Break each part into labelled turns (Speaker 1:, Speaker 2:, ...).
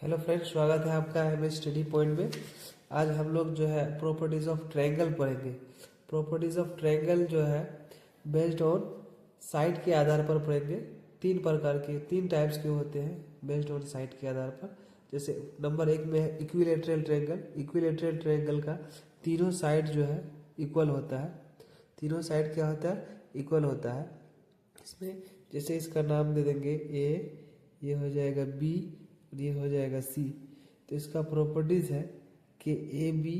Speaker 1: Hello friends, स्वागत है आपका एमएस स्टडी पॉइंट में। आज हम लोग जो है प्रॉपर्टीज ऑफ ट्रायंगल पढ़ेंगे। प्रॉपर्टीज ऑफ ट्रायंगल जो है बेस्ड ऑन साइड के आधार पर पढ़ेंगे। तीन प्रकार के, तीन टाइप्स के होते हैं बेस्ड ऑन साइड के आधार पर। जैसे नंबर 1 में है इक्विलेटरल ट्रायंगल। इक्विलेटरल ट्रायंगल का तीनों साइड जो है इक्वल होता है। तीनों साइड क्या होता है? इक्वल होता है। इसमें जैसे इसका नाम दे देंगे ए, ये हो जाएगा बी और ये हो जाएगा सी। तो इसका प्रॉपर्टीज है कि ए बी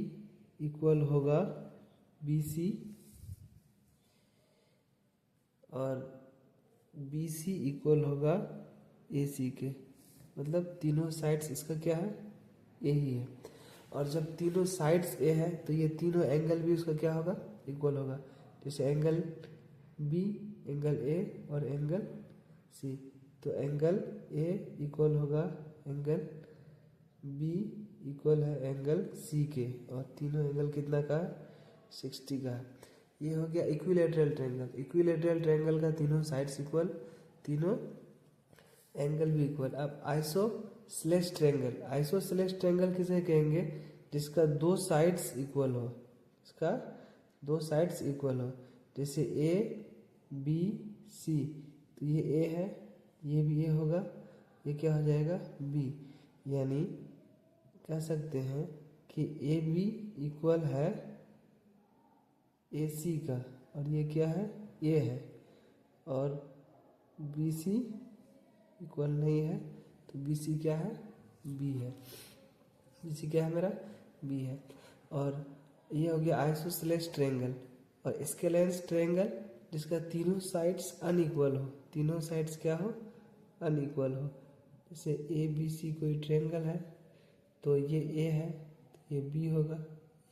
Speaker 1: इक्वल होगा बी सी और बी सी इक्वल होगा ए सी के। मतलब तीनों साइड्स इसका क्या है? ए ही है। और जब तीनों साइड्स ए है तो ये तीनों एंगल भी उसका क्या होगा? इक्वल होगा। जैसे एंगल बी, एंगल ए और एंगल सी। तो एंगल ए इक्वल होगा एंगल बी इक्वल है एंगल सी के, और तीनों एंगल कितना का है? 60 का है। ये हो गया इक्विलेटरल ट्रायंगल। इक्विलेटरल ट्रायंगल का तीनों साइड्स इक्वल, तीनों एंगल भी इक्वल। अब आइसोसेलेस ट्रायंगल। आइसोसेलेस ट्रायंगल किसे कहेंगे? जिसका दो साइड्स इक्वल हो, इसका दो साइड्स इक्वल हो। जैसे ए बी सी, तो ये ए है, ये भी ए होगा, ये क्या हो जाएगा? बी। यानी कह सकते हैं कि ए बी इक्वल है ए सी का, और ये क्या है? ए है। और बी सी इक्वल नहीं है, तो बी सी क्या है? बी है। बी सी क्या है मेरा? बी है। और ये हो गया आइसोसेलेस ट्रायंगल। और स्केलेंस ट्रायंगल जिसका तीनों साइड्स अनइक्वल हो। तीनों साइड्स क्या हो? अनइक्वल हो। जैसे ए बी सी कोई ट्रायंगल है, तो ये ए है, तो ये बी होगा,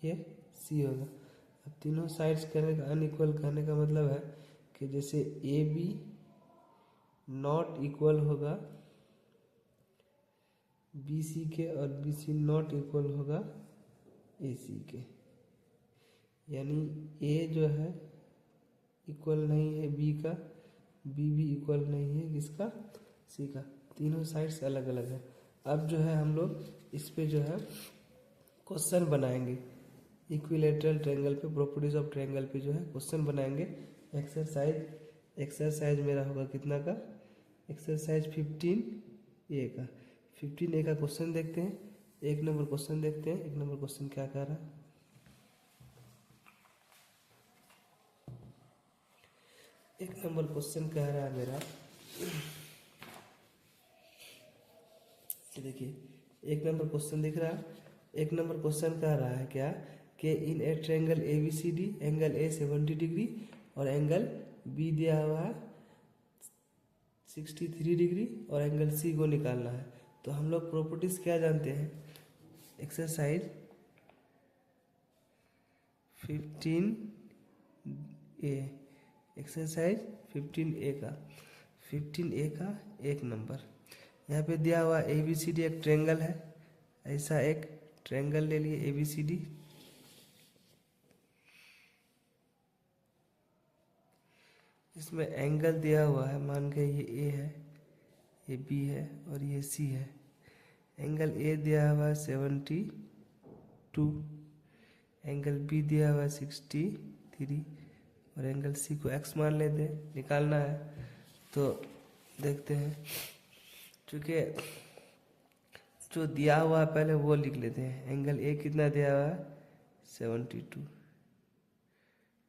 Speaker 1: ये सी होगा। अब तीनों साइड्स करने का अनइक्वल कहने का मतलब है कि जैसे ए बी नॉट इक्वल होगा बी सी के, और बी सी नॉट इक्वल होगा ए सी के। यानी ए जो है इक्वल नहीं है बी का, बी भी इक्वल नहीं है किसका? सी का। तीनों साइड्स अलग अलग है। अब जो है हम लोग इस पे जो है क्वेश्चन बनाएंगे। इक्विलेटरल ट्रायंगल पे, प्रॉपर्टीज ऑफ ट्रायंगल पे जो है क्वेश्चन बनाएंगे। एक्सरसाइज मेरा होगा कितना का? एक्सरसाइज 15A का। 15A का क्वेश्चन देखते हैं। एक नंबर क्वेश्चन देखते हैं। एक नंबर क्वेश्चन क्या कह रहा है? एक नंबर क्वेश्चन कह रहा है मेरा, देखिए एक नंबर क्वेश्चन दिख रहा है। एक नंबर क्वेश्चन कह रहा है क्या कि in a triangle A B C D, angle A 70 degree और एंगल बी दिया हुआ है 63 डिग्री, और एंगल सी को निकालना है। तो हम लोग प्रॉपर्टीज क्या जानते हैं? एक्सरसाइज 15A, एक्सरसाइज 15A का एक नंबर। यहाँ पे दिया हुआ ए बी सी डी एक ट्रायंगल है। ऐसा एक ट्रायंगल ले लिए ए बी सी डी। इसमें एंगल दिया हुआ है, मान के ये ए है, ये बी है और ये सी है। एंगल ए दिया हुआ है 72, एंगल बी दिया हुआ है 63, और एंगल सी को एक्स मान लेते हैं, निकालना है। तो देखते हैं, चूँकि जो दिया हुआ है पहले वो लिख लेते हैं। एंगल ए कितना दिया हुआ है? 72।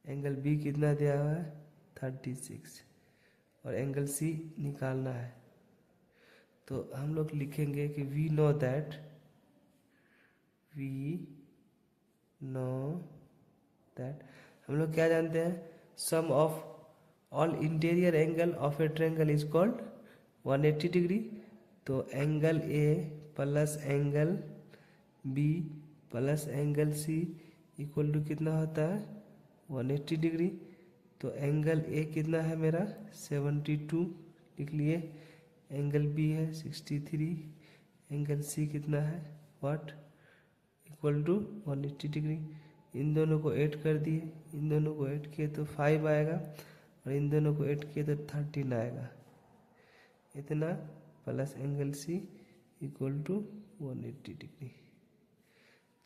Speaker 1: एंगल बी कितना दिया हुआ है? 36, और एंगल सी निकालना है। तो हम लोग लिखेंगे कि वी नो दैट हम लोग क्या जानते हैं? Sum of all interior angle of a triangle is called 180 degree. तो angle A plus angle B plus angle C equal to कितना होता है? 180 डिग्री। तो एंगल ए कितना है मेरा? 72 लिख लिए। एंगल बी है 63, एंगल सी कितना है? व्हाट? Equal to 180 degree. इन दोनों को ऐड कर दिए, इन दोनों को ऐड किए तो 5 आएगा, और इन दोनों को ऐड किए तो 13 आएगा। इतना plus angle C equal to 180 degree.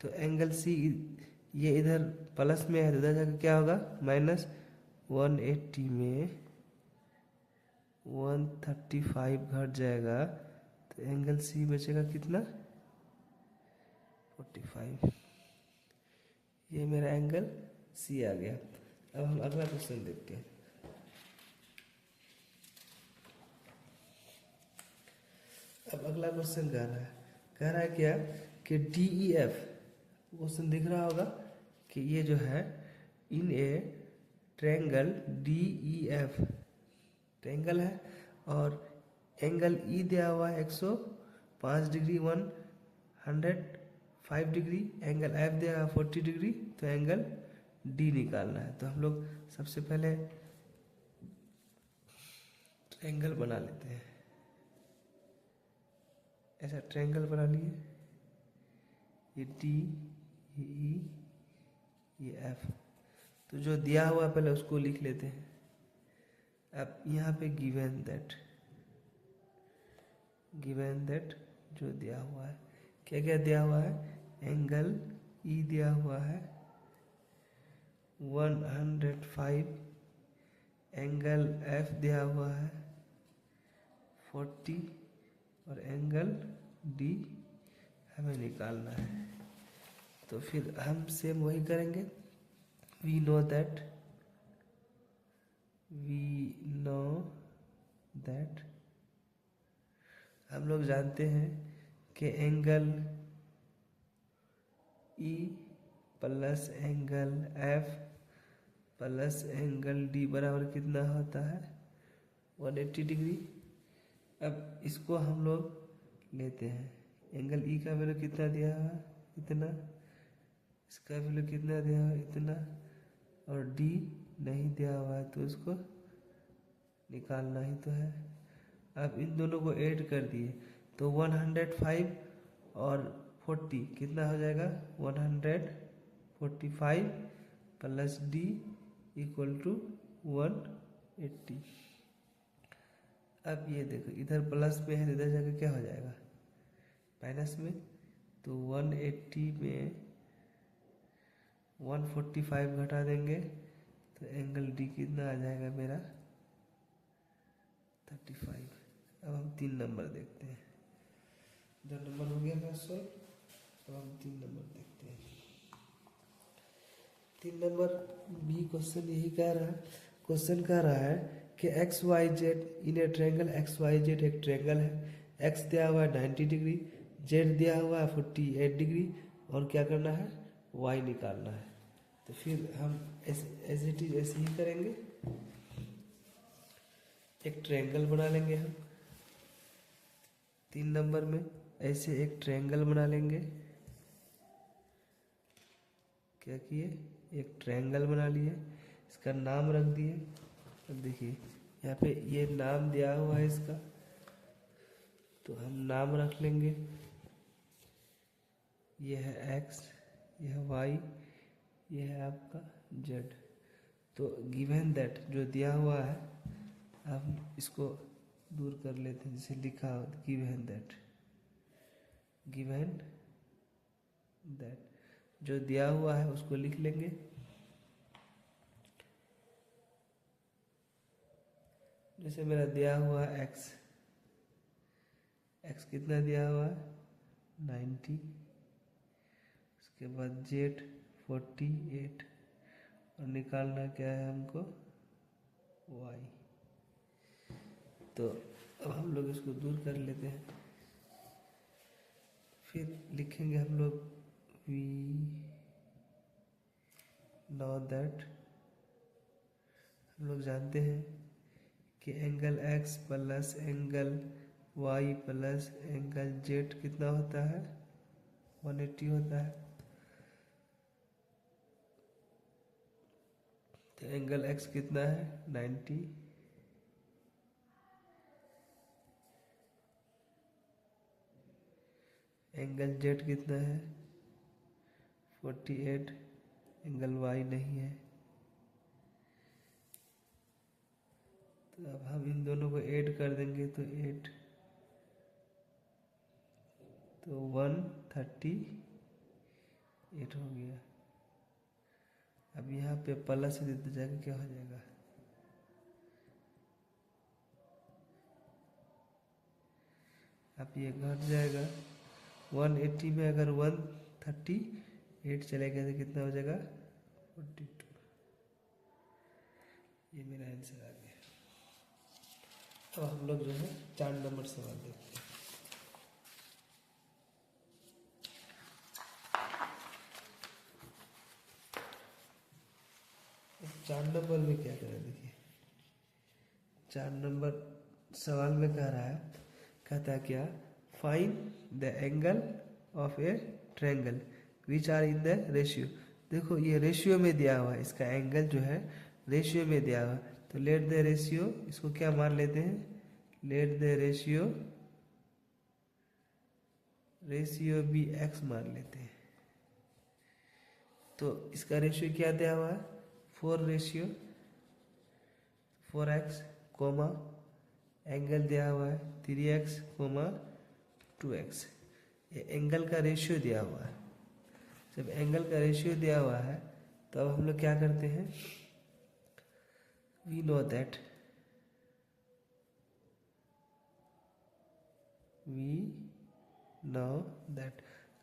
Speaker 1: तो एंगल सी ये इधर प्लस में है, इधर जाकर क्या होगा माइनस 180 में 135 घट जाएगा, तो एंगल सी बचेगा कितना 45। ये मेरा एंगल सी आ गया। अब हम अगला क्वेश्चन देखते हैं। अब अगला क्वेश्चन कह रहा है क्या कि डी ई एफ क्वेश्चन दिख रहा होगा कि ये जो है in a triangle D E F triangle है और एंगल ई दिया हुआ है 105 डिग्री 105 डिग्री, एंगल एफ दिया हुआ 40 डिग्री, तो एंगल डी निकालना है। तो हम लोग सबसे पहले ट्रायंगल बना लेते हैं। ऐसा ट्रायंगल बना लिए, ये डी ये ई ये एफ। तो जो दिया हुआ है पहले उसको लिख लेते हैं। अब यहाँ पे गिवन दैट जो दिया हुआ है, क्या क्या दिया हुआ है, एंगल ई दिया हुआ है 105, एंगल एफ दिया हुआ है 40 और एंगल डी हमें निकालना है। तो फिर हम सेम वही करेंगे। वी नो दैट हम लोग जानते हैं कि angle E plus angle F plus angle D बराबर कितना होता है 180 डिग्री। अब इसको हम लोग लेते हैं, एंगल ई का वैल्यू कितना दिया हुआ है इतना, इसका वैल्यू कितना दिया हुआ है इतना, और डी नहीं दिया हुआ है तो इसको निकालना ही तो है। अब इन दोनों को ऐड कर दिए तो 105 और 40 कितना हो जाएगा 145 प्लस डी इक्वल टू 180। अब ये देखो इधर प्लस में है, इधर जाकर क्या हो जाएगा माइनस में, तो 180 में 145 घटा देंगे तो एंगल डी कितना आ जाएगा मेरा 35। अब हम 3 नंबर देखते हैं। 2 नंबर हो गया मेरा सॉल्व। अब हम 3 नंबर देखते हैं। 3 नंबर बी क्वेश्चन यही कह रहा है, क्वेश्चन कह रहा है कि X Y Z in a triangle, X Y Z एक ट्रायंगल है, एक्स दिया हुआ है 90 डिग्री, जेड दिया हुआ है 48 डिग्री, और क्या करना है वाई निकालना है। तो फिर हम एज इट इज ऐसे ही करेंगे, एक ट्रायंगल बना लेंगे हम 3 नंबर में, ऐसे एक ट्रायंगल बना लेंगे। क्या किए, एक ट्रायंगल बना लिए, इसका नाम रख दिए। अब देखिए यहाँ पे ये नाम दिया हुआ है इसका, तो हम नाम रख लेंगे। ये है एक्स, ये है वाई, ये है आपका जेड। तो गिवन दैट जो दिया हुआ है हम इसको दूर कर लेते हैं, जैसे लिखा हो गिवन दैट जो दिया हुआ है उसको लिख लेंगे। जैसे मेरा दिया हुआ है एक्स कितना दिया हुआ है 90, उसके बाद जेड 48 और निकालना क्या है हमको वाई। तो अब हम लोग इसको दूर कर लेते हैं, फिर लिखेंगे हम लोग वी नो दैट हम लोग जानते हैं कि angle X plus angle Y plus angle Z कितना होता है 180 होता है। तो एंगल एक्स कितना है 90, एंगल जेड कितना है 48, एंगल वाई नहीं है। तो अब हम इन दोनों को ऐड कर देंगे तो 8 तो 138 हो गया। अब यहाँ पे प्लस से देते जाएगा क्या हो जाएगा, अब ये घट जाएगा। 180 में अगर 138 चलेगा तो कितना हो जाएगा 42। ये मेरा आंसर आ गया। अब हम लोग जो है 4 नंबर सवाल देखते हैं। 4 नंबर में क्या करें, देखिए 4 नंबर सवाल में कह रहा है, कहता है क्या, find the angle of a triangle which are in the ratio. देखो ये रेशियो में दिया हुआ है, इसका एंगल जो है रेशियो में दिया हुआ है। तो लेट द रेशियो, इसको क्या मान लेते हैं, let the ratio be X मान लेते हैं। तो इसका रेशियो क्या दिया हुआ है, 4:4x, कोमा एंगल दिया हुआ है 3x, 2x। ये एंगल का रेशियो दिया हुआ है। जब एंगल का रेशियो दिया हुआ है तो अब हम लोग क्या करते हैं, वी नो दैट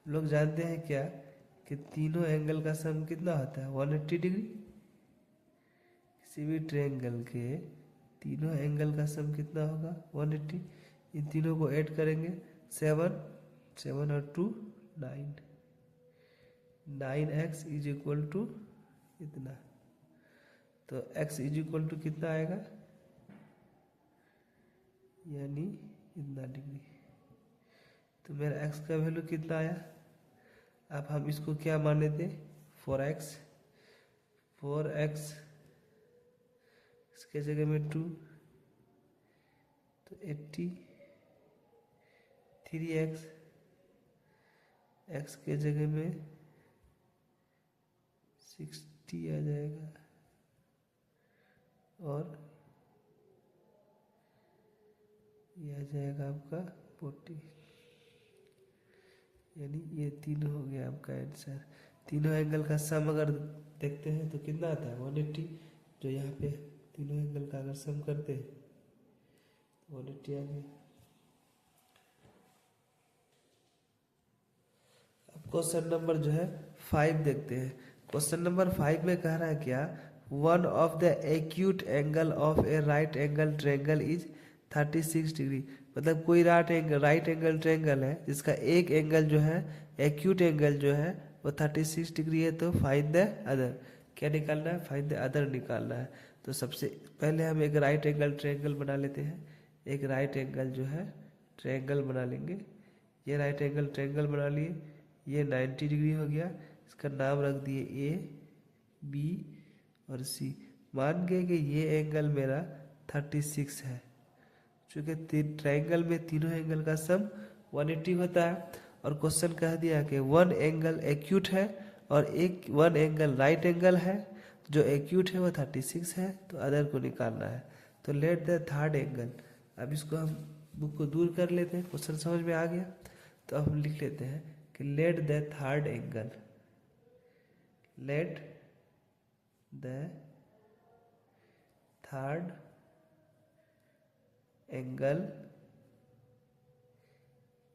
Speaker 1: लोग जानते हैं क्या, कि तीनों एंगल का सम कितना होता है 180 डिग्री। किसी भी ट्रायंगल के तीनों एंगल का सम कितना होगा 180। इन तीनों को ऐड करेंगे 7 और 2 9, 9x इज इक्वल टू इतना। तो x इज इक्वल टू कितना आएगा, यानी इतना डिग्री। तो मेरा x का वैल्यू कितना आया, अब हम इसको क्या मान लेते, 4x इसके जगह में 2, तो 80, 3x x के जगह में 60 आ जाएगा, और ये आ जाएगा आपका 40। यानी ये तीनों हो गया आपका आंसर। तीनों एंगल का सम अगर देखते हैं तो कितना आता है 180। जो यहाँ पे तीनों एंगल का अगर सम करते हैं 180 आ गया। अब क्वेश्चन नंबर जो है 5 देखते हैं। क्वेश्चन नंबर 5 में कह रहा है क्या, one of the acute angle of a right angle triangle is 36 degree. मतलब कोई राइट एंगल ट्रायंगल है जिसका एक एंगल जो है एक्यूट एंगल जो है वो 36 डिग्री है। तो फाइंड द अदर, क्या निकालना है, फाइंड द अदर निकालना है। तो सबसे पहले हम एक राइट एंगल ट्रायंगल बना लेते हैं। एक राइट एंगल जो है ट्रायंगल बना लेंगे। ये राइट एंगल ट्रायंगल बना लिए, ये 90 डिग्री हो गया। इसका नाम रख दिए ए, बी और सी। मान गए कि ये एंगल मेरा 36 है। चूँकि ट्रायंगल में तीनों एंगल का सम 180 होता है, और क्वेश्चन कह दिया कि वन एंगल एक्यूट है और वन एंगल राइट एंगल है। जो एक्यूट है वो 36 है, तो अदर को निकालना है। तो लेट द थर्ड एंगल, अब इसको हम बुक को दूर कर लेते हैं। क्वेश्चन समझ में आ गया, तो अब हम लिख लेते हैं कि let the third angle, let the third angle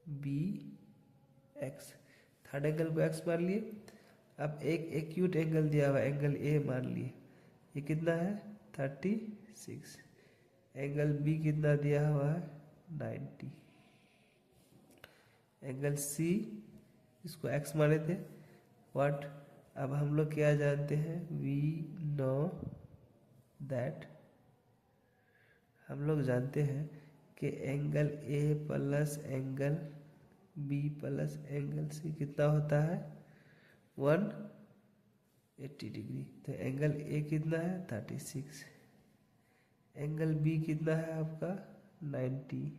Speaker 1: be X. Third angle को एक्स मान लिए। अब एक एक्यूट एंगल दिया हुआ एंगल ए मान लिए, ये कितना है 36। एंगल बी कितना दिया हुआ है 90। एंगल सी, इसको एक्स माने थे, व्हाट। अब हम लोग क्या जानते हैं, वी नो दैट, हम लोग जानते हैं कि angle A plus angle B plus angle C कितना होता है 180 डिग्री। तो एंगल ए कितना है 36, एंगल बी कितना है आपका 90,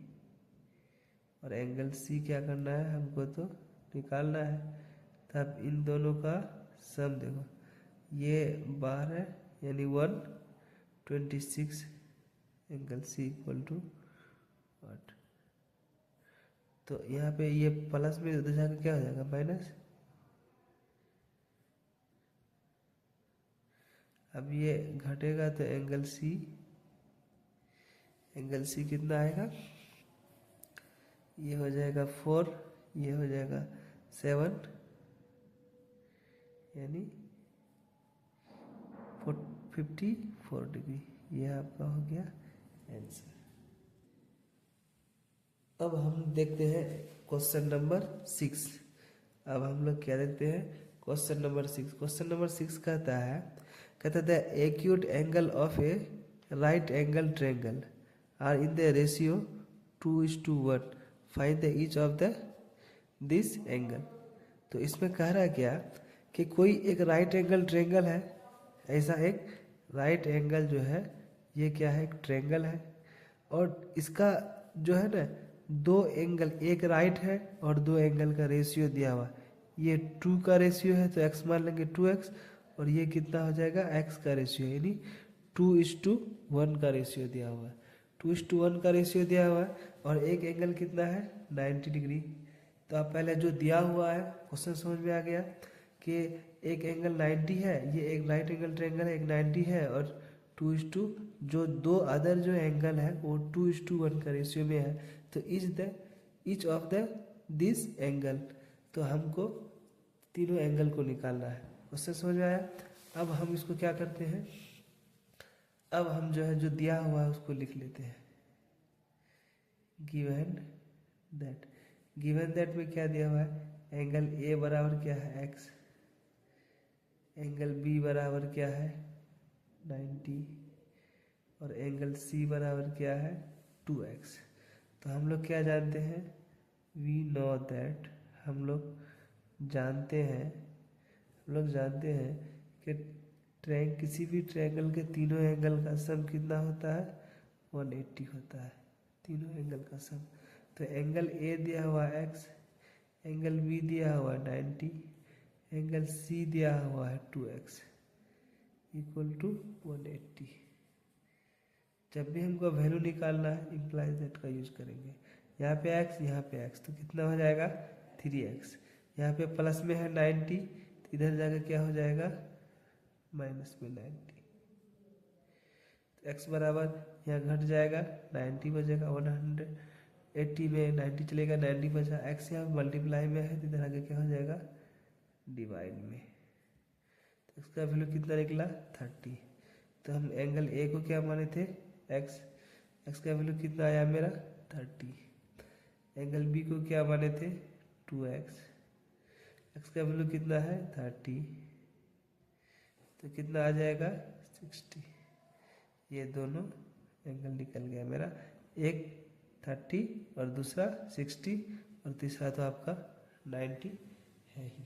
Speaker 1: और एंगल सी क्या करना है हमको तो निकालना है। तब इन दोनों का सम देखो, ये 12 यानी 126। Angle C equal to what तो यहाँ पे ये प्लस में उधर जाकर क्या हो जाएगा माइनस। अब ये घटेगा तो एंगल सी कितना आएगा, ये हो जाएगा 4, ये हो जाएगा 7, यानी 54 डिग्री। ये आपका हो गया आंसर। अब हम देखते हैं क्वेश्चन नंबर 6। अब हम लोग क्या देखते हैं, क्वेश्चन नंबर 6। क्वेश्चन नंबर 6 कहता है the acute angle of a right angle triangle are in the ratio 2:1, find the each of the this angle. तो इसमें कह रहा है क्या कि कोई एक राइट एंगल ट्रायंगल है, ऐसा एक राइट एंगल जो है ये क्या है, एक ट्रायंगल है, और इसका जो है ना दो एंगल, एक राइट है और दो एंगल का रेशियो दिया हुआ। ये 2 का रेशियो है तो x मान लेंगे 2x, और ये कितना हो जाएगा x का रेशियो, यानी 2:1 का रेशियो दिया हुआ है। 2:1 का रेशियो दिया हुआ है और एक एंगल कितना है 90 डिग्री। तो आप पहले जो दिया हुआ है क्वेश्चन समझ में आ गया कि एक एंगल 90 है, ये एक राइट एंगल ट्रायंगल है, एक 90 है, और 2:, जो दो अदर जो एंगल है वो 2:1 का रेशियो में है। तो each of the this angle, तो हमको तीनों एंगल को निकालना है। क्वेश्चन समझ में आया। अब हम इसको क्या करते हैं, अब हम जो है जो दिया हुआ है उसको लिख लेते हैं। गिवन दैट में क्या दिया हुआ है, एंगल ए बराबर क्या है x, एंगल बी बराबर क्या है 90, और एंगल सी बराबर क्या है 2x। तो हम लोग क्या जानते हैं, वी नो दैट, हम लोग जानते हैं कि किसी भी ट्रायंगल के तीनों एंगल का सम कितना होता है 180 होता है, तीनों एंगल का सम। तो एंगल ए दिया हुआ x, एंगल बी दिया हुआ 90, एंगल सी दिया हुआ है 2x इक्वल टू 180। जब भी हमको वैल्यू निकालना है इम्प्लाइज दैट का यूज करेंगे। यहाँ पे x, यहाँ पे x, तो कितना हो जाएगा 3x। यहाँ पे प्लस में है 90, तो इधर जाकर क्या हो जाएगा माइनस में 90। तो x बराबर यहाँ घट जाएगा 90 बचेगा, 180 में 90 चलेगा, 90 बचा, x यहाँ मल्टीप्लाई में है तो इधर आगे क्या हो जाएगा डिवाइड में। तो इसका वैल्यू कितना निकला 30। तो हम एंगल ए को क्या माने थे x का वैल्यू कितना आया मेरा 30। एंगल बी को क्या माने थे 2x का वैल्यू कितना है 30, तो कितना आ जाएगा 60। ये दोनों एंगल निकल गया मेरा, एक 30 और दूसरा 60, और तीसरा तो आपका 90 है ही।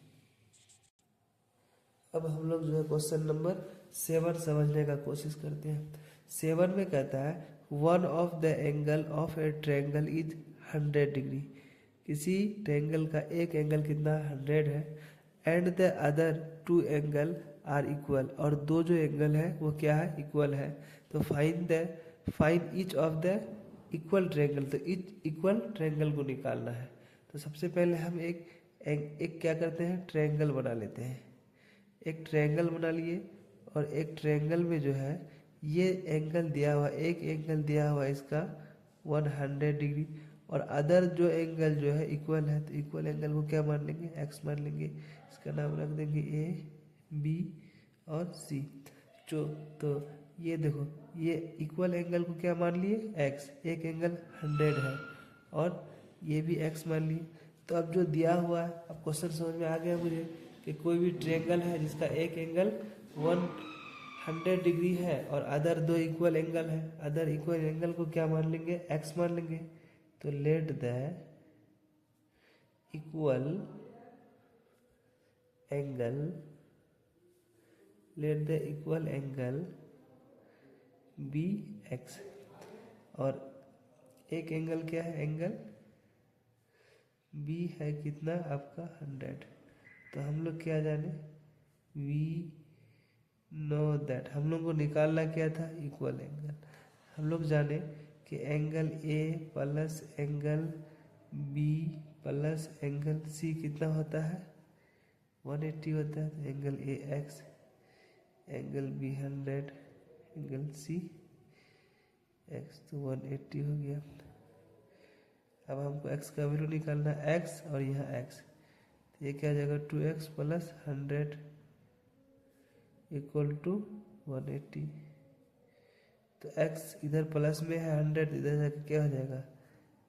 Speaker 1: अब हम लोग जो है क्वेश्चन नंबर 7 समझने का कोशिश करते हैं। 7 में कहता है one of the angle of a triangle is 100 degree. किसी ट्रायंगल का एक एंगल कितना 100 है, and the other 2 angle are equal, और दो जो एंगल है वो क्या है इक्वल है। तो find each of the equal triangle, तो इक्वल ट्रायंगल को निकालना है। तो सबसे पहले हम एक क्या करते हैं ट्रायंगल बना लेते हैं। एक ट्रायंगल बना लिए, और एक ट्रायंगल में जो है ये एंगल दिया हुआ, एक एंगल दिया हुआ इसका 100 डिग्री, और अदर जो एंगल जो है इक्वल है, तो इक्वल एंगल को क्या मान लेंगे x मान लेंगे। इसका नाम रख देंगे a, b और c। तो ये देखो, ये इक्वल एंगल को क्या मान लिए x, एक एंगल 100 है और ये भी x मान लिए। तो अब जो दिया हुआ है, अब क्वेश्चन समझ में आ गया मुझे कि कोई भी ट्रायंगल है जिसका एक एंगल 100 डिग्री है और अदर दो इक्वल एंगल है, अदर इक्वल एंगल को क्या मान लेंगे x मान लेंगे। तो let the equal angle be x, और एक एंगल क्या है एंगल बी है कितना आपका 100। तो हम लोग क्या जाने वी नो दैट, हम लोग को निकालना क्या था इक्वल एंगल। हम लोग जाने कि angle A plus angle B plus angle C कितना होता है 180 होता है। तो angle A X, angle B 100, angle C X, तो 180 हो गया। अब हमको एक्स का वैल्यू निकालना है, एक्स और यहाँ एक्स, तो ये क्या हो जाएगा 2x प्लस 100 इक्वल टू 180। तो x इधर प्लस में है, 100 इधर जाके क्या हो जाएगा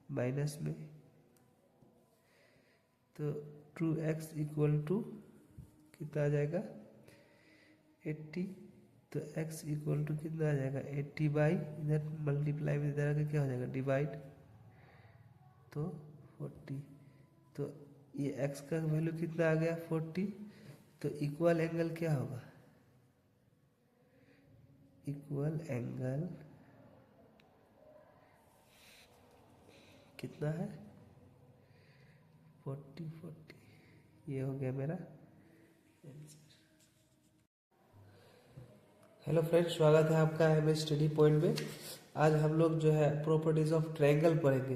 Speaker 1: माइनस में। तो 2x इक्वल टू कितना आ जाएगा 80। तो x इक्वल टू कितना आ जाएगा 80 बाई इधर मल्टीप्लाई में इधर आके क्या हो जाएगा डिवाइड, तो 40। तो ये x का वैल्यू कितना आ गया 40। तो इक्वल एंगल क्या होगा, इक्वल एंगल कितना है 40। ये हो गया मेरा आंसर। हेलो फ्रेंड्स, स्वागत है आपका एमएस स्टडी पॉइंट में। आज हम लोग जो है प्रॉपर्टीज ऑफ ट्रायंगल पढ़ेंगे।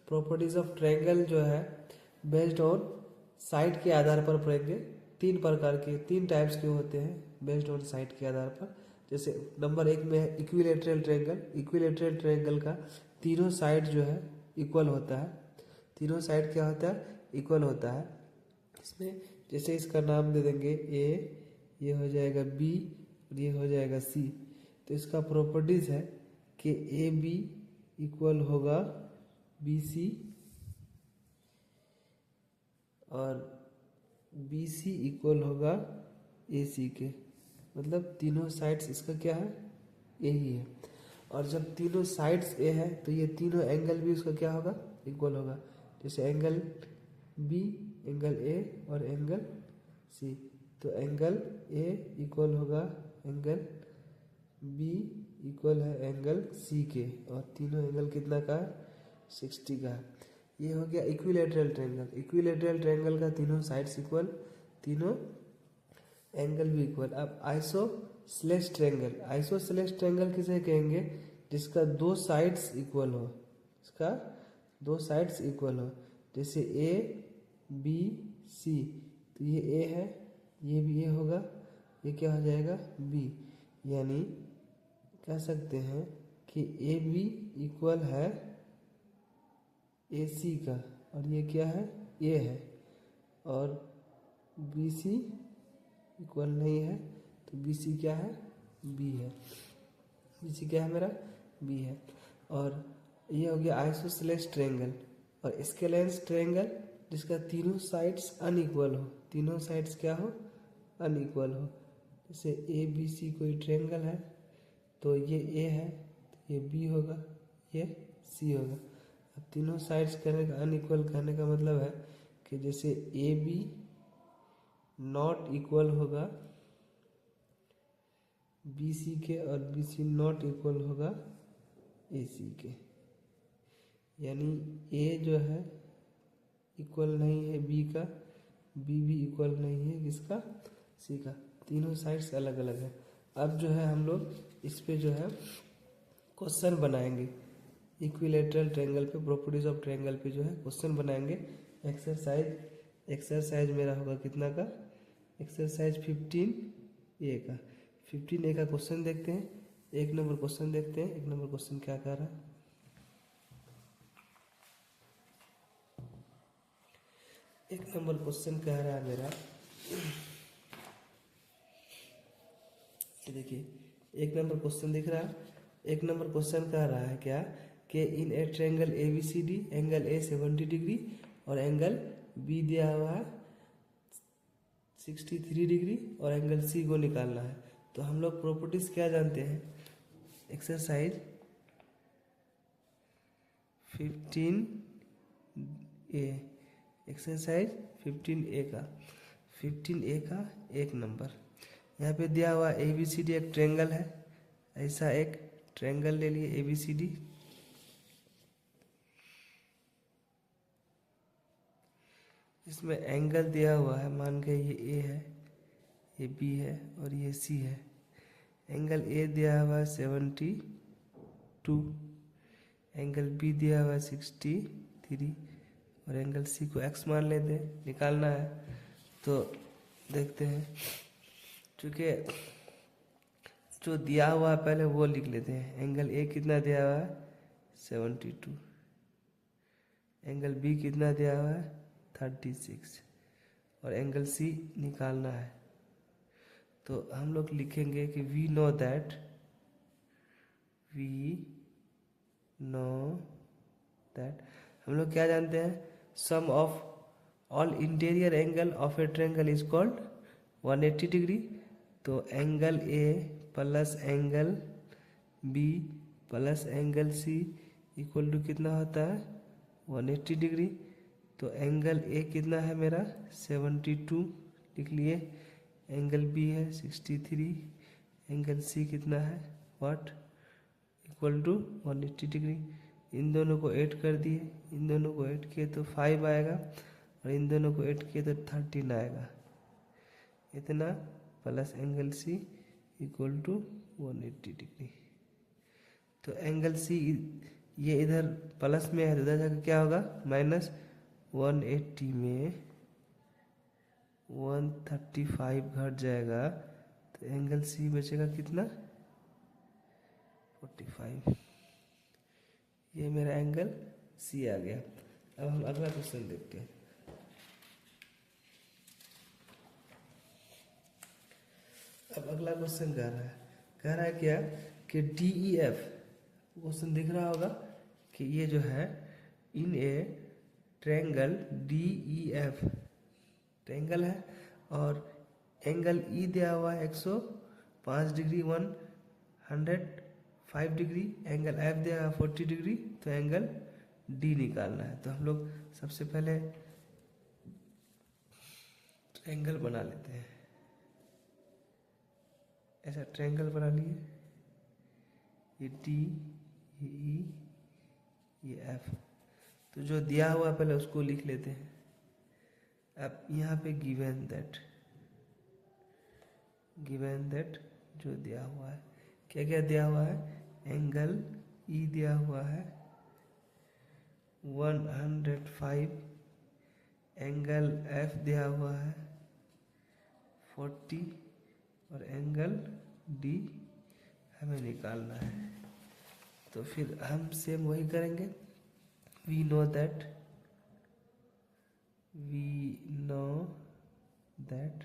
Speaker 1: प्रॉपर्टीज ऑफ ट्रायंगल जो है बेस्ड ऑन साइड के आधार पर पढ़ेंगे। तीन प्रकार के, तीन टाइप्स के होते हैं बेस्ड ऑन साइड के आधार पर। जैसे नंबर 1 में है इक्विलेटरल ट्रायंगल। इक्विलेटरल ट्रायंगल का तीनों साइड जो है इक्वल होता है। तीनों साइड क्या होता है इक्वल होता है। इसमें जैसे इसका नाम दे देंगे ए, ये हो जाएगा बी और ये हो जाएगा सी। तो इसका प्रॉपर्टीज है कि ए बी इक्वल होगा बी सी और बी सी इक्वल होगा ए सी के। मतलब तीनों साइड्स इसका क्या है ए ही है। और जब तीनों साइड्स ए है तो ये तीनों एंगल भी उसका क्या होगा इक्वल होगा। जैसे एंगल बी, एंगल ए और एंगल सी। तो एंगल ए इक्वल होगा एंगल बी इक्वल है एंगल सी के, और तीनों एंगल कितना का है 60 का है। ये हो गया इक्विलेटरल ट्रायंगल। इक्विलेटरल ट्रायंगल का तीनों साइड्स इक्वल, तीनों एंगल भी इक्वल। अब आइसोसेलेस ट्रायंगल। आइसोसेलेस ट्रायंगल किसे कहेंगे, जिसका दो साइड्स इक्वल हो, इसका दो साइड्स इक्वल हो। जैसे ए बी सी, तो ये ए है, ये भी ए होगा, ये क्या हो जाएगा बी। यानी कह सकते हैं कि ए बी इक्वल है ए सी का, और ये क्या है ए है, और बी सी इक्वल नहीं है, तो बी सी क्या है बी है। बी सी क्या है मेरा बी है। और ये हो गया आइसोसेलेस ट्रायंगल। और स्केलेंस ट्रायंगल जिसका तीनों साइड्स अनइक्वल हो, तीनों साइड्स क्या हो अनइक्वल हो। जैसे ए बी सी कोई ट्रायंगल है, तो ये ए है, तो ये बी होगा, ये सी होगा। अब तीनों साइड्स करने का अनइक्वल करने का मतलब है कि जैसे ए बी नॉट इक्वल होगा बी सी के, और बी सी नॉट इक्वल होगा ए सी के। यानी ए जो है इक्वल नहीं है बी का, बी भी इक्वल नहीं है किसका सी का। तीनों साइड्स अलग अलग है। अब जो है हम लोग इस पे जो है क्वेश्चन बनाएंगे। इक्विलेटरल ट्रायंगल पे, प्रॉपर्टीज ऑफ ट्रायंगल पे जो है क्वेश्चन बनाएंगे। एक्सरसाइज मेरा होगा कितना का, एक्सरसाइज 15A का। 15A का क्वेश्चन देखते हैं। एक नंबर क्वेश्चन देखते हैं, एक नंबर क्वेश्चन क्या कह रहा है। एक नंबर क्वेश्चन कह रहा है मेरा, देखिए एक नंबर क्वेश्चन दिख रहा है। एक नंबर क्वेश्चन कह रहा है क्या कि in a triangle A B C D, angle A 70 degree और एंगल बी दिया हुआ है 63 डिग्री, और एंगल सी को निकालना है। तो हम लोग प्रॉपर्टीज क्या जानते हैं, एक्सरसाइज 15A, एक्सरसाइज 15A का एक नंबर। यहाँ पे दिया हुआ ए बी सी डी एक ट्रायंगल है। ऐसा एक ट्रायंगल ले लिए ए बी सी डी। इसमें एंगल दिया हुआ है, मान के ये ए है, ये बी है और ये सी है। एंगल ए दिया हुआ है 72, एंगल बी दिया हुआ है 63 और एंगल सी को एक्स मान लेते हैं, निकालना है। तो देखते हैं, चूँकि जो दिया हुआ है पहले वो लिख लेते हैं। एंगल ए कितना दिया हुआ है 72, एंगल बी कितना दिया हुआ है 36 और एंगल सी निकालना है। तो हम लोग लिखेंगे कि वी नो दैट हम लोग क्या जानते हैं, sum of all interior angle of a triangle is called 180 degree. तो angle A plus angle B plus angle C equal to कितना होता है 180 डिग्री। तो एंगल ए कितना है मेरा 72 लिख लिए, एंगल बी है 63, एंगल सी कितना है व्हाट इक्वल टू 180 डिग्री। इन दोनों को ऐड कर दिए, इन दोनों को ऐड किए तो 5 आएगा और इन दोनों को ऐड किए तो 13 आएगा। इतना plus angle C equal to 180 degree. तो एंगल सी ये इधर प्लस में है तो इधर जाकर क्या होगा माइनस 180 में 135 घट जाएगा तो एंगल सी बचेगा कितना 45। ये मेरा एंगल सी आ गया। अब हम अगला क्वेश्चन देखते हैं। अब अगला क्वेश्चन कह रहा है क्या कि डी ई एफ क्वेश्चन दिख रहा होगा कि ये जो है in a triangle D E F triangle है और एंगल ई दिया हुआ है 105 डिग्री 105 डिग्री, एंगल एफ दिया हुआ 40 डिग्री। तो एंगल डी निकालना है। तो हम लोग सबसे पहले ट्रायंगल बना लेते हैं। ऐसा ट्रायंगल बना लिए, ये डी ये ई ये एफ। तो जो दिया हुआ है पहले उसको लिख लेते हैं। अब यहाँ पे गिवन दैट जो दिया हुआ है, क्या क्या दिया हुआ है, एंगल ई दिया हुआ है 105, एंगल एफ दिया हुआ है 40 और एंगल डी हमें निकालना है। तो फिर हम सेम वही करेंगे। वी नो दैट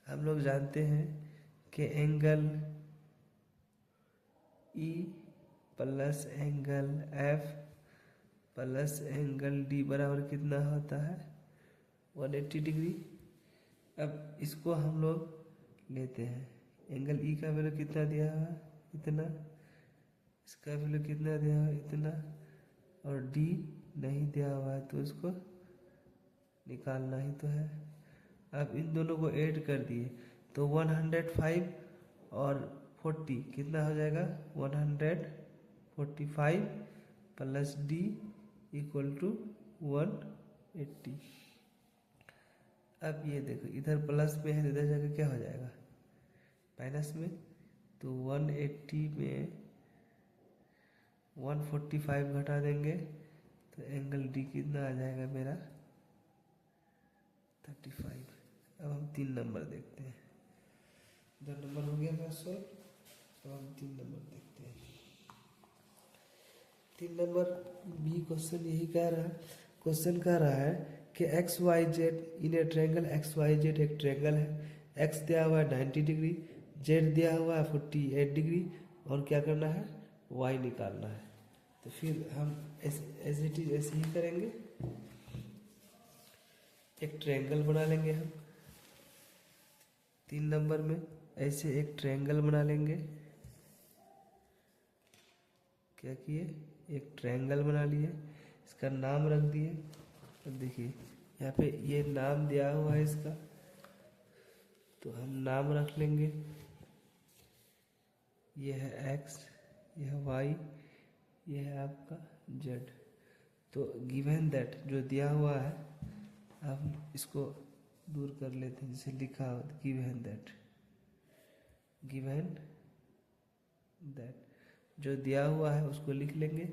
Speaker 1: हम लोग जानते हैं कि angle E plus angle F plus angle D बराबर कितना होता है 180 डिग्री। अब इसको हम लोग लेते हैं, एंगल ई का वैल्यू कितना दिया हुआ है इतना, इसका वैल्यू कितना दिया हुआ है इतना और डी नहीं दिया हुआ है तो इसको निकालना ही तो है। अब इन दोनों को ऐड कर दिए तो 105 और 40 कितना हो जाएगा 145 प्लस डी इक्वल टू 180। अब ये देखो इधर प्लस में है तो इधर जाकर क्या हो जाएगा माइनस में। तो 180 में 145 घटा देंगे तो एंगल डी कितना आ जाएगा मेरा 35। अब हम 3 नंबर देखते हैं। 2 नंबर हो गया मेरा सॉल्व। अब हम 3 नंबर देखते हैं। 3 नंबर बी क्वेश्चन यही कह रहा है, क्वेश्चन कह रहा है कि X Y Z in a triangle, X Y Z एक ट्रायंगल है, एक्स दिया हुआ है 90 डिग्री, जेड दिया हुआ है 48 डिग्री और क्या करना है वाई निकालना है। तो फिर हम ऐसे ही करेंगे, एक ट्रायंगल बना लेंगे हम 3 नंबर में। ऐसे एक ट्रायंगल बना लेंगे, क्या किए एक ट्रायंगल बना लिए, इसका नाम रख दिए। अब देखिए यहाँ पे ये नाम दिया हुआ है इसका, तो हम नाम रख लेंगे। ये है एक्स, ये है वाई, ये है आपका जेड। तो गिवन दैट जो दिया हुआ है हम इसको दूर कर लेते हैं, जैसे लिखा हो गिवन दैट जो दिया हुआ है उसको लिख लेंगे।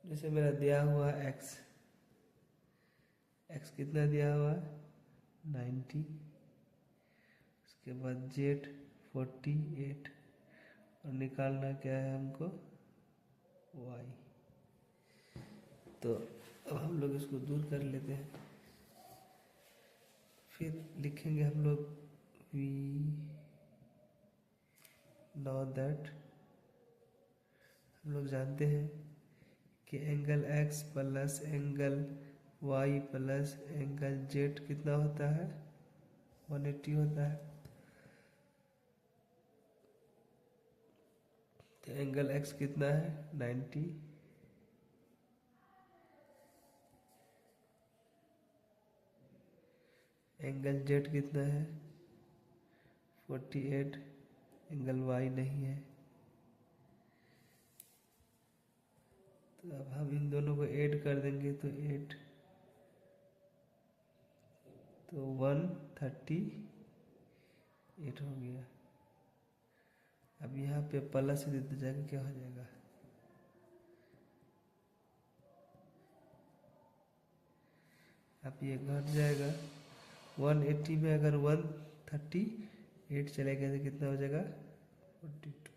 Speaker 1: जैसे मेरा दिया हुआ एक्स, एक्स कितना दिया हुआ है 90, उसके बाद जेड 48 और निकालना क्या है हमको वाई। तो अब हम लोग इसको दूर कर लेते हैं, फिर लिखेंगे हम लोग वी नो दैट, हम लोग जानते हैं कि angle x plus angle y plus angle z कितना होता है 180 होता है। तो एंगल x कितना है 90, एंगल z कितना है 48, एंगल y नहीं है। तो अब हम इन दोनों को ऐड कर देंगे तो 8, तो 138 हो गया। अब यहाँ पे प्लस दे दिया जाएगा, क्या हो जाएगा अब ये घट जाएगा 180 में अगर 138 चलेगा तो कितना हो जाएगा 42।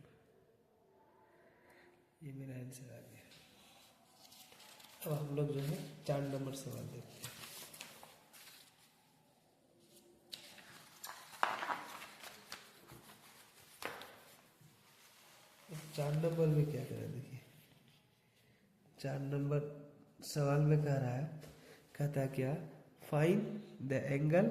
Speaker 1: ये मेरा आंसर आ गया। अब हम लोग जो है 4 नंबर सवाल देखते हैं। 4 नंबर में क्या करा, देखिए 4 नंबर सवाल में कह रहा है, कहता है क्या, find the angle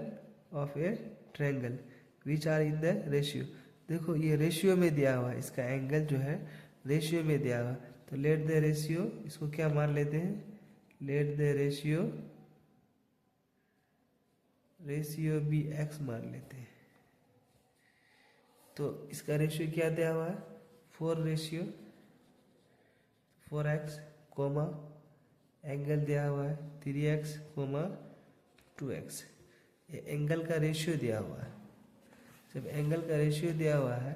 Speaker 1: of a triangle which are in the ratio. देखो ये रेशियो में दिया हुआ है, इसका एंगल जो है रेशियो में दिया हुआ है। तो लेट द रेशियो, इसको क्या मान लेते हैं, लेट द रेशियो भी x मान लेते हैं। तो इसका रेशियो क्या दिया हुआ है 4x कोमा एंगल दिया हुआ है 3x कोमा 2x। ये एंगल का रेशियो दिया हुआ है। जब एंगल का रेशियो दिया हुआ है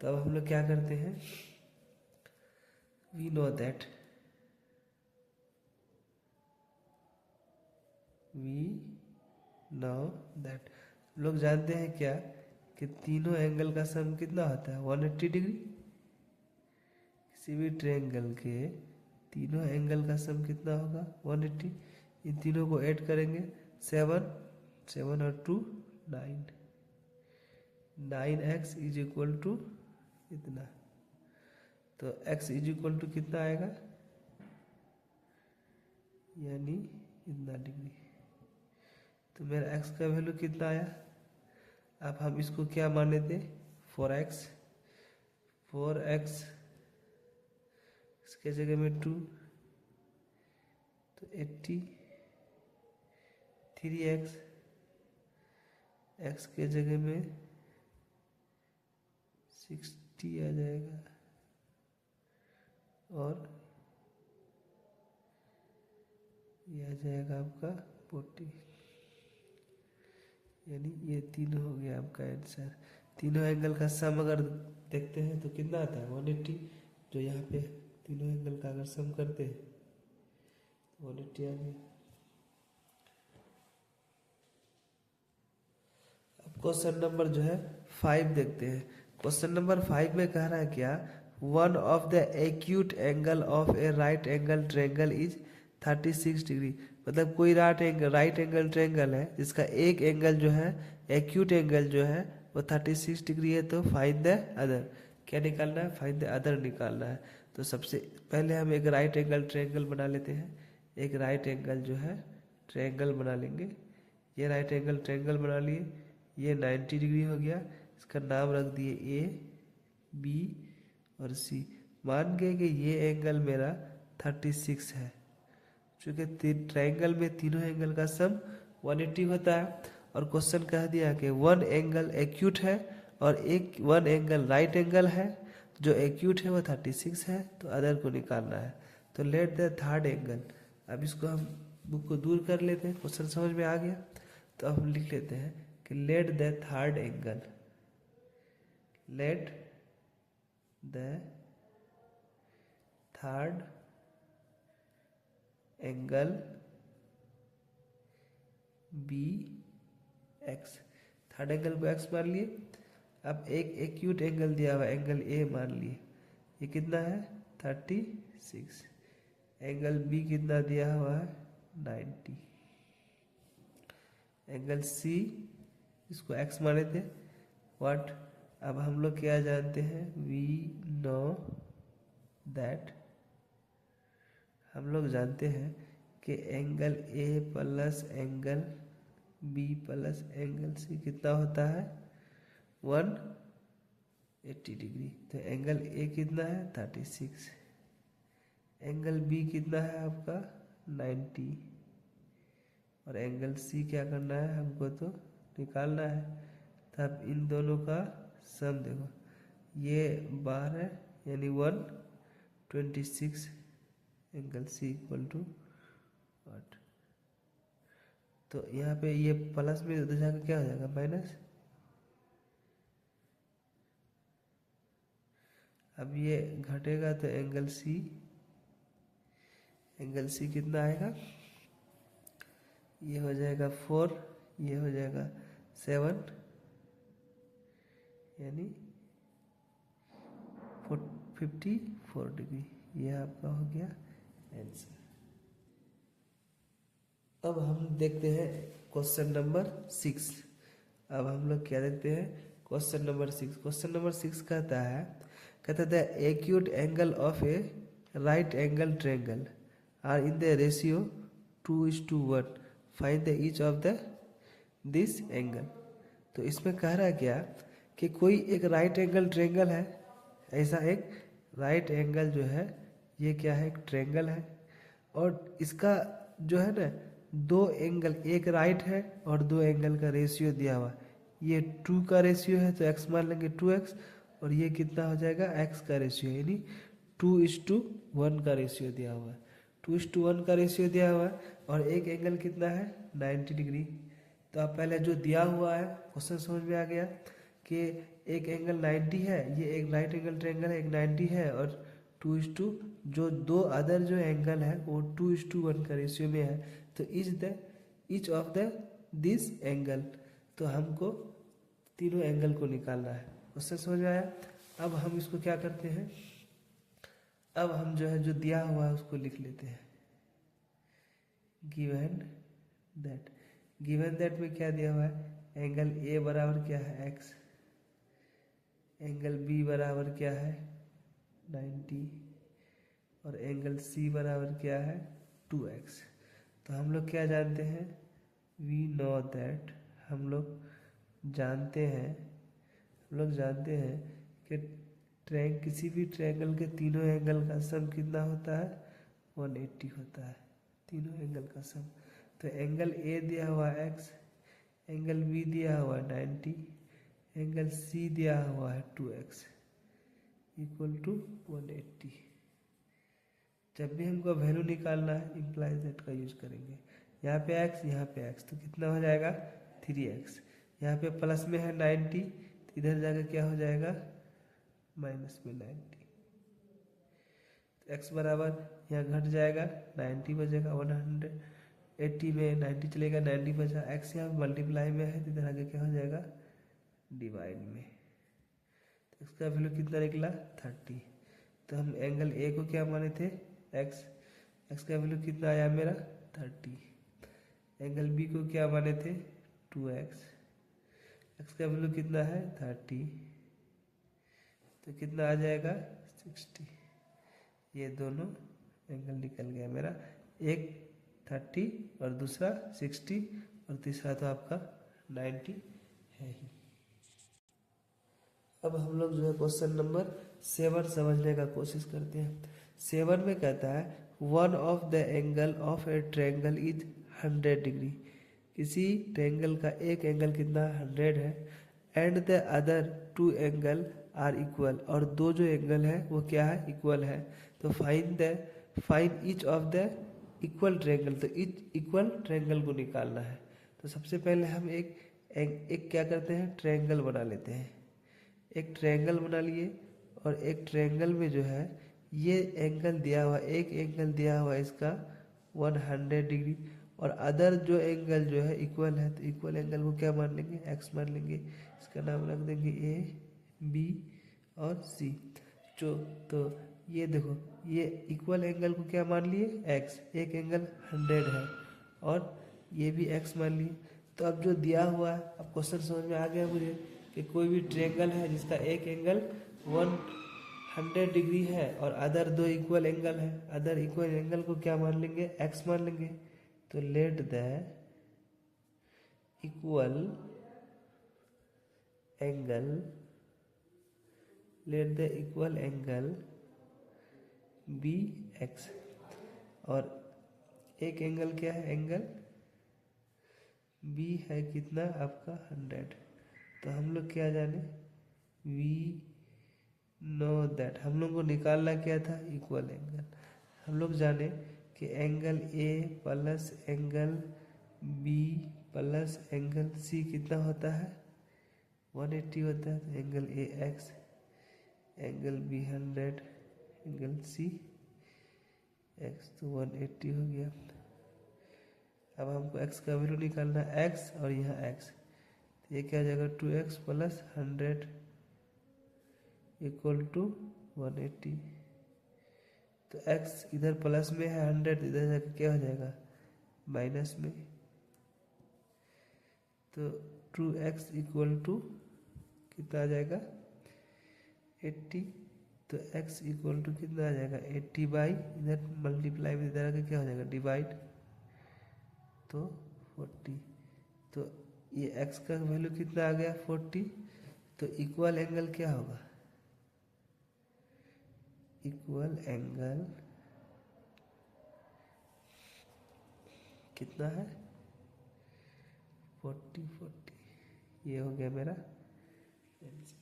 Speaker 1: तो अब हम लोग क्या करते हैं, वी नो दैट लोग जानते हैं क्या कि तीनों एंगल का सम कितना होता है 180 डिग्री। किसी भी ट्रायंगल के तीनों एंगल का सम कितना होगा 180। इन तीनों को ऐड करेंगे 7 और 2 9, 9x इज इक्वल टू इतना। तो x इज इक्वल टू कितना आएगा, यानी इतना डिग्री। तो मेरा x का वैल्यू कितना आया। अब हम इसको क्या मान लेते 4x इसके जगह में 2, तो 80, 3x x के जगह में 60 आ जाएगा और ये आ जाएगा आपका 40, यानी ये तीनों हो गया आपका आंसर। तीनों एंगल का सम अगर देखते हैं तो कितना आता है 180। जो यहाँ पे तीनों एंगल का अगर सम करते हैं तो 180 आ गया। अब क्वेश्चन नंबर जो है 5 देखते हैं। क्वेश्चन नंबर 5 में कह रहा है क्या, one of the acute angle of a right angle triangle is 36 degree. मतलब कोई राइट एंगल ट्रायंगल है जिसका एक एंगल जो है एक्यूट एंगल जो है वो 36 डिग्री है। तो फाइंड द अदर, क्या निकालना है, फाइंड द अदर निकालना है। तो सबसे पहले हम एक राइट एंगल ट्रायंगल बना लेते हैं। एक राइट एंगल जो है ट्रायंगल बना लेंगे। ये राइट एंगल ट्रायंगल बना लिए, ये 90 डिग्री हो गया। इसका नाम रख दिए ए बी और सी। मान गए कि ये एंगल मेरा 36 है। चूँकि ट्रायंगल में तीनों एंगल का सम 180 होता है और क्वेश्चन कह दिया कि वन एंगल एक्यूट है और एक वन एंगल राइट एंगल है। जो एक्यूट है वो 36 है, तो अदर को निकालना है। तो लेट द थर्ड एंगल, अब इसको हम बुक को दूर कर लेते हैं। क्वेश्चन समझ में आ गया तो अब हम लिख लेते हैं कि let the third angle, let the third angle be X, third angle को एक्स मान लिए। अब एक एक्यूट एंगल दिया हुआ एंगल ए मान लिए, ये कितना है 36। एंगल बी कितना दिया हुआ है 90। एंगल सी इसको एक्स माने थे, व्हाट, अब हम लोग क्या जानते हैं, वी नो दैट, हम लोग जानते हैं कि angle A plus angle B plus angle C कितना होता है 180 डिग्री। तो एंगल ए कितना है 36, एंगल बी कितना है आपका 90, और एंगल सी क्या करना है हमको तो निकालना है। तब इन दोनों का सम देखो, ये 12 यानी 126, एंगल सी इक्वल टू 8। तो यहाँ पे ये प्लस में उधर जाकर क्या हो जाएगा माइनस। अब ये घटेगा तो एंगल सी कितना आएगा, ये हो जाएगा 4, ये हो जाएगा 7, यानी 54 डिग्री। ये आपका हो गया आंसर। अब हम देखते हैं क्वेश्चन नंबर 6। अब हम लोग क्या देखते हैं क्वेश्चन नंबर 6। क्वेश्चन नंबर 6 कहता है the acute angle of a right angle triangle are in the ratio 2:1, find the each of the this angle. तो इसमें कह रहा है क्या कि कोई एक राइट एंगल ट्रायंगल है, ऐसा एक राइट एंगल जो है ये क्या है एक ट्रायंगल है, और इसका जो है ना दो एंगल, एक राइट है और दो एंगल का रेशियो दिया हुआ, ये 2 का रेशियो है तो x मान लेंगे 2x, और ये कितना हो जाएगा x का रेशियो, यानी 2:1 का रेशियो दिया हुआ है। 2:1 का रेशियो दिया हुआ है और एक एंगल कितना है 90 डिग्री। तो आप पहले जो दिया हुआ है क्वेश्चन समझ में आ गया कि एक एंगल 90 है, ये एक राइट एंगल ट्रायंगल है, एक 90 है, और 2:, जो दो अदर जो एंगल है वो 2:1 का रेशियो में है। तो each of the this angle, तो हमको तीनों एंगल को निकालना है। क्वेश्चन समझ में आया। अब हम इसको क्या करते हैं, अब हम जो है जो दिया हुआ है उसको लिख लेते हैं। गिवन दैट में क्या दिया हुआ है, एंगल ए बराबर क्या है x, एंगल बी बराबर क्या है 90, और एंगल सी बराबर क्या है 2x। तो हम लोग क्या जानते हैं, वी नो दैट, हम लोग जानते हैं कि किसी भी ट्रायंगल के तीनों एंगल का सम कितना होता है 180 होता है, तीनों एंगल का सम। तो एंगल ए दिया हुआ है x, एंगल बी दिया हुआ है 90, एंगल सी दिया हुआ है 2x इक्वल टू 180। जब भी हमको वैल्यू निकालना है इम्प्लाइज दैट का यूज करेंगे। यहाँ पे x, यहाँ पे x, तो कितना हो जाएगा 3x। यहाँ पे प्लस में है 90, तो इधर जाकर क्या हो जाएगा माइनस में 90। तो x बराबर यहाँ घट जाएगा 90 बचेगा, 180 में 90 चलेगा, 90 बचा, x यहाँ मल्टीप्लाई में है तो इधर आगे क्या हो जाएगा डिवाइड में। तो इसका वैल्यू कितना निकला 30। तो हम एंगल ए को क्या माने थे x का वैल्यू कितना आया मेरा 30। एंगल बी को क्या माने थे 2x का वैल्यू कितना है 30, तो कितना आ जाएगा 60। ये दोनों एंगल निकल गया मेरा, एक 30 और दूसरा 60, और तीसरा तो आपका 90 है ही। अब हम लोग जो है क्वेश्चन नंबर 7 समझने का कोशिश करते हैं। 7 में कहता है one of the angle of a triangle is 100 degree. किसी ट्रायंगल का एक एंगल कितना 100 है, and the other 2 angle are equal, और दो जो एंगल है वो क्या है इक्वल है। तो find each of the equal triangle, तो इक्वल ट्रायंगल को निकालना है। तो सबसे पहले हम एक क्या करते हैं ट्रायंगल बना लेते हैं। एक ट्रायंगल बना लिए, और एक ट्रायंगल में जो है ये एंगल दिया हुआ, एक एंगल दिया हुआ इसका 100 डिग्री। और अदर जो एंगल जो है इक्वल है, तो इक्वल एंगल को क्या मान लेंगे, एक्स मान लेंगे। इसका नाम रख देंगे ए, बी और सी। जो तो ये देखो, ये इक्वल एंगल को क्या मान लिए, एक्स। एक एंगल 100 है और ये भी एक्स मान लिए। तो अब जो दिया हुआ है, अब क्वेश्चन समझ में आ गया मुझे कि कोई भी ट्रायंगल है जिसका एक एंगल 100 डिग्री है और अदर दो इक्वल एंगल है, अदर इक्वल एंगल को क्या मान लेंगे, एक्स मान लेंगे। तो let the equal angle, let the equal angle be X. और एक एंगल क्या है, एंगल बी है कितना आपका 100। तो हम लोग क्या जाने, वी नो दैट, हम लोग को निकालना क्या था, इक्वल एंगल। हम लोग जाने कि angle A plus angle B plus angle C कितना होता है, 180 होता है। तो angle A X, angle B 100, angle C X, तो 180 हो गया। अब हमको x का वैल्यू निकालना है, x और यहाँ x। तो ये क्या हो जाएगा, 2x प्लस 100 इक्वल टू 180। तो x इधर प्लस में है, 100 इधर जाकर क्या हो जाएगा, माइनस में। तो 2x इक्वल टू कितना आ जाएगा, 80। तो x इक्वल टू कितना आ जाएगा, 80 बाई, इधर मल्टीप्लाई में इधर आकर क्या हो जाएगा, डिवाइड, तो 40। तो ये x का वैल्यू कितना आ गया, 40। तो इक्वल एंगल क्या होगा, इक्वल एंगल कितना है, 40 40। ये हो गया मेरा आंसर।